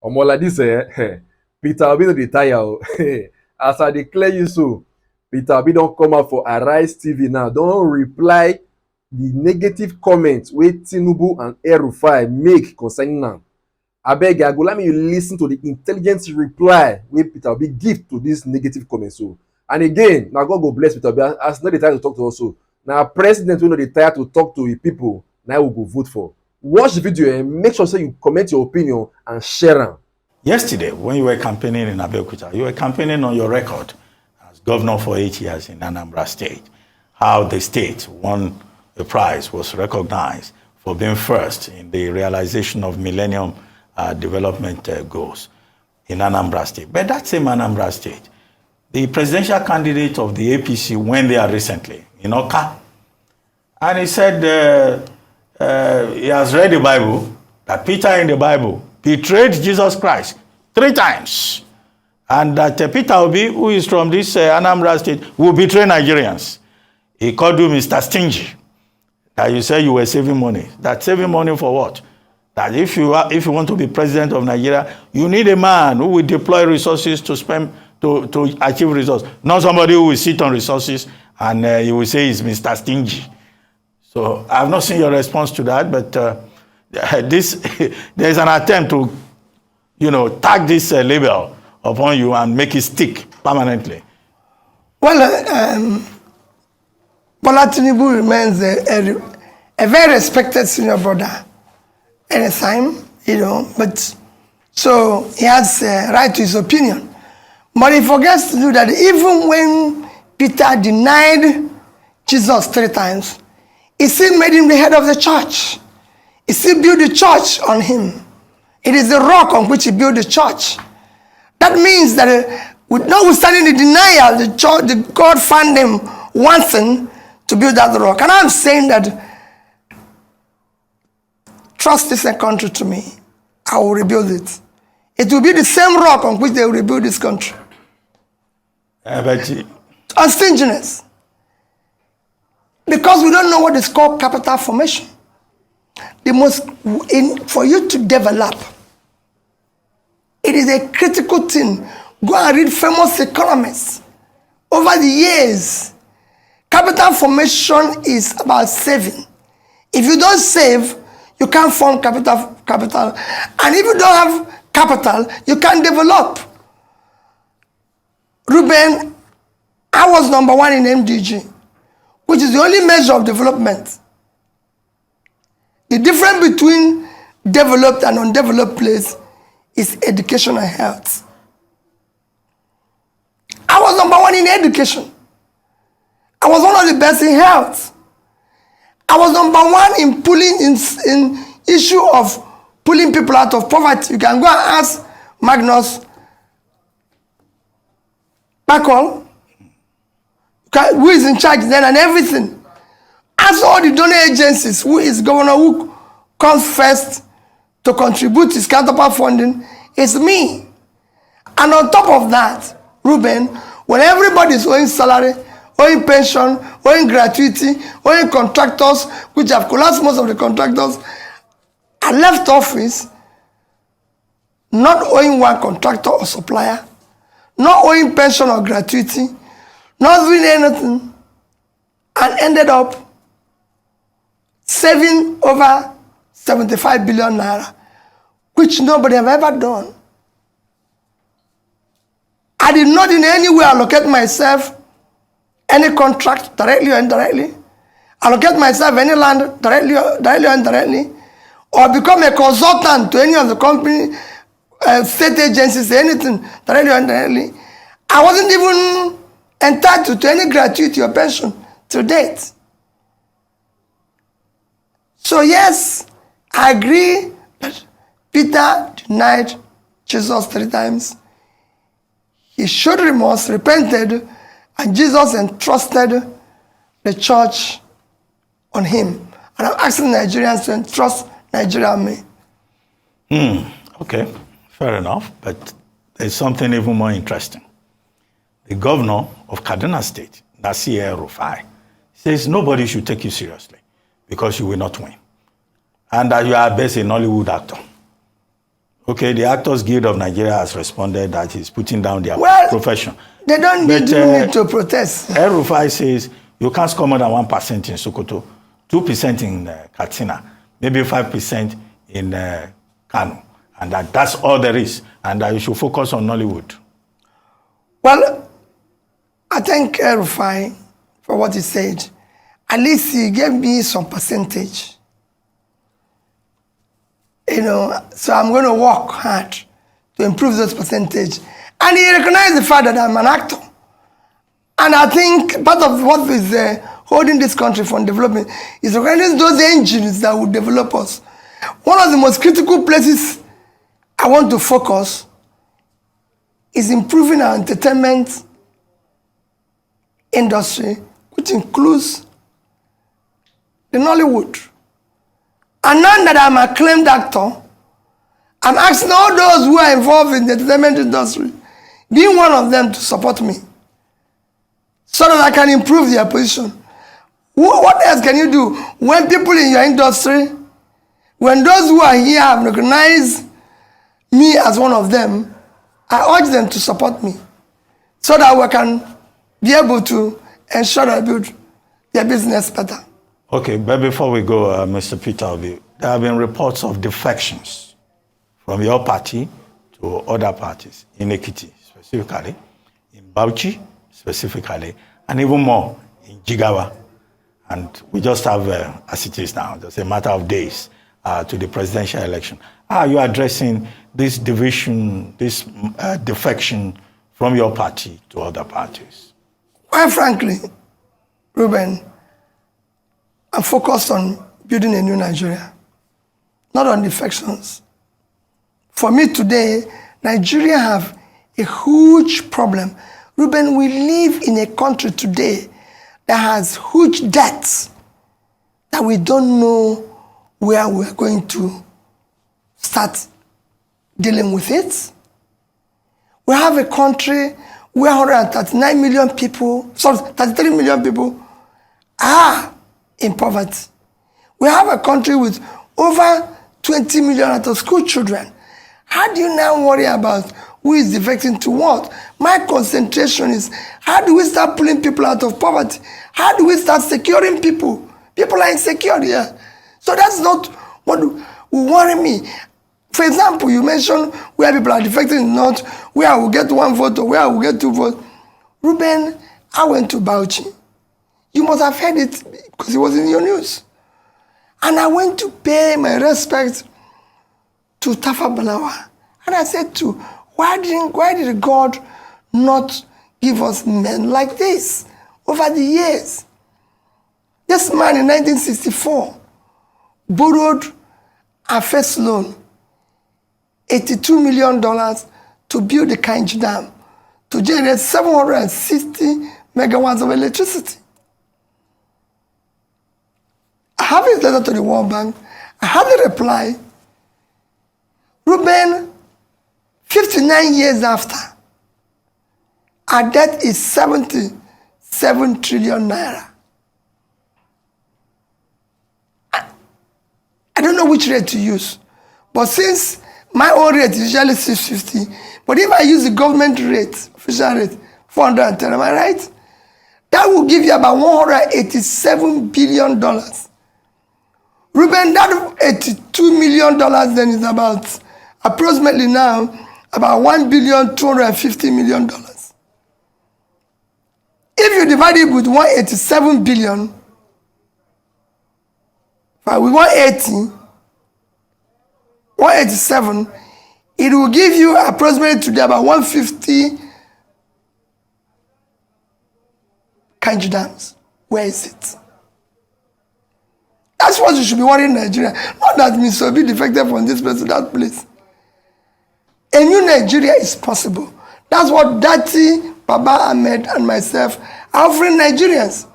Omo like this, Peter Obi no dey tire o. As I declare you so, Peter Obi don come out for Arise TV now, don reply the negative comments wey Tinubu and rufai make concerning am. Abeg, I go let me you lis ten to the intelligent reply wey Peter Obi give to this negative comment so. And again, na God go bless Peter Obi as no dey tire to talk to us so. Na president wey no dey tire to talk to im people na we go vote for. Watch the video and make sure say you comment your opinion and share am. Yesterday, when you were campaigning in Abeokuta, you were campaigning on your record as governor for 8 years in Anambra State, how the state won a prize, was recognized for being first in the realization of Millennium Development Goals in Anambra State. But that same Anambra State, the presidential candidate of the APC went there recently in Oka, and he said he has read the Bible, that Peter in the Bible betrayed Jesus Christ 3 times, and that Peter Obi, who is from this Anambra State, will betray Nigerians. He called you Mr. Stingy. That you said you were saving money. That saving money for what? That if you want to be president of Nigeria, you need a man who will deploy resources to spend to achieve results, not somebody who will sit on resources and you will say he's Mr. Stingy. So I've not seen your response to that, but there's an attempt to, tag this label upon you and make it stick permanently. Well, Bola Tinubu remains a very respected senior brother anytime, but so he has a right to his opinion. But he forgets to do that even when Peter denied Jesus 3 times, he still made him the head of the church. He still built the church on him. It is the rock on which he built the church. That means that notwithstanding the denial, the God found him wanting to build that rock. And I'm saying that, trust this country to me, I will rebuild it. It will be the same rock on which they will rebuild this country. On stinginess. Because we don't know what is called capital formation. For you to develop, it is a critical thing. Go and read famous economists. Over the years, capital formation is about saving. If you don't save, you can't form capital. And if you don't have capital, you can't develop. Ruben, I was #1 in MDG, which is the only measure of development. The difference between developed and undeveloped place is education and health. I was #1 in education. I was one of the best in health. I was #1 in in issue of pulling people out of poverty. You can go and ask Magnus Bacall, who is in charge then and everything. Ask all the donor agencies, who is governor who comes first to contribute his counterpart funding, is me. And on top of that, Ruben, when everybody is owing salary, owing pension, owing gratuity, owing contractors, which have collapsed most of the contractors, I left office not owing one contractor or supplier, not owing pension or gratuity, not doing anything, and ended up saving over 75 billion naira, which nobody have ever done. I did not in any way allocate myself any contract, directly or indirectly, allocate myself any land, directly or indirectly, or become a consultant to any of the company, state agencies, anything, directly or indirectly. I wasn't even entitled to any gratuity or pension to date. So yes, I agree that Peter denied Jesus 3 times. He showed remorse, repented, and Jesus entrusted the church on him. And I'm asking Nigerians to entrust Nigeria on me. Okay, fair enough, but there's something even more interesting. The governor of Kaduna State, Nasir Rufai, says nobody should take you seriously because you will not win. And that you are best a Nollywood actor. Okay, the Actors Guild of Nigeria has responded that he's putting down their profession. They don't need to protest. Rufai says you can't score more than 1% in Sokoto, 2% in Katsina, maybe 5% in Kano, and that's all there is, and that you should focus on Nollywood. Well, I thank Rufai for what he said. At least he gave me some percentage. You know, so I'm going to work hard to improve those percentage. And he recognized the fact that I'm an actor. And I think part of what is holding this country from development is recognizing those engines that will develop us. One of the most critical places I want to focus is improving our entertainment industry, which includes the Nollywood. And now that I'm an acclaimed actor, I'm asking all those who are involved in the entertainment industry, being one of them, to support me so that I can improve their position. What else can you do when people in your industry, when those who are here have recognized me as one of them, I urge them to support me so that we can be able to ensure that I build their business better. Okay, but before we go, Mr. Peter Obi, there have been reports of defections from your party to other parties in Ekiti, specifically, in Bauchi, specifically, and even more in Jigawa. And we just have, as it is now, just a matter of days to the presidential election. How are you addressing this division, this defection from your party to other parties? Quite frankly, Ruben, I'm focused on building a new Nigeria, not on defections. For me today, Nigeria have a huge problem. Ruben, we live in a country today that has huge debts that we don't know where we're going to start dealing with it. We have a country where 139 million people, sorry, 33 million people are in poverty. We have a country with over 20 million out of school children. How do you now worry about who is defecting to what? My concentration is, how do we start pulling people out of poverty? How do we start securing people? People are insecure here. So that's not what will worry me. For example, you mentioned where people are defecting in the north, where I will get 1 vote or where I will get 2 votes. Ruben, I went to Bauchi. You must have heard it because it was in your news. And I went to pay my respect to Tafa Balawa. And I said to, why did God not give us men like this over the years? This man in 1964 borrowed a first loan, $82 million to build the Kainji Dam to generate 760 megawatts of electricity. I have his letter to the World Bank. I have the reply. Ruben, 59 years after, our debt is 77 trillion naira. I don't know which rate to use, but since my own rate is usually 650, but if I use the government rate, official rate, 410, am I right? That will give you about $187 billion. Ruben, that $82 million then is about, approximately now, about $1,250 million. If you divide it with 187 billion, with 187, it will give you approximately today about 150 Kainji dams. Where is it? That's what you should be worrying in Nigeria. Not that Mr. Obi defected from this place to that place. A new Nigeria is possible. That's what Dati, Baba Ahmed, and myself are offering Nigerians.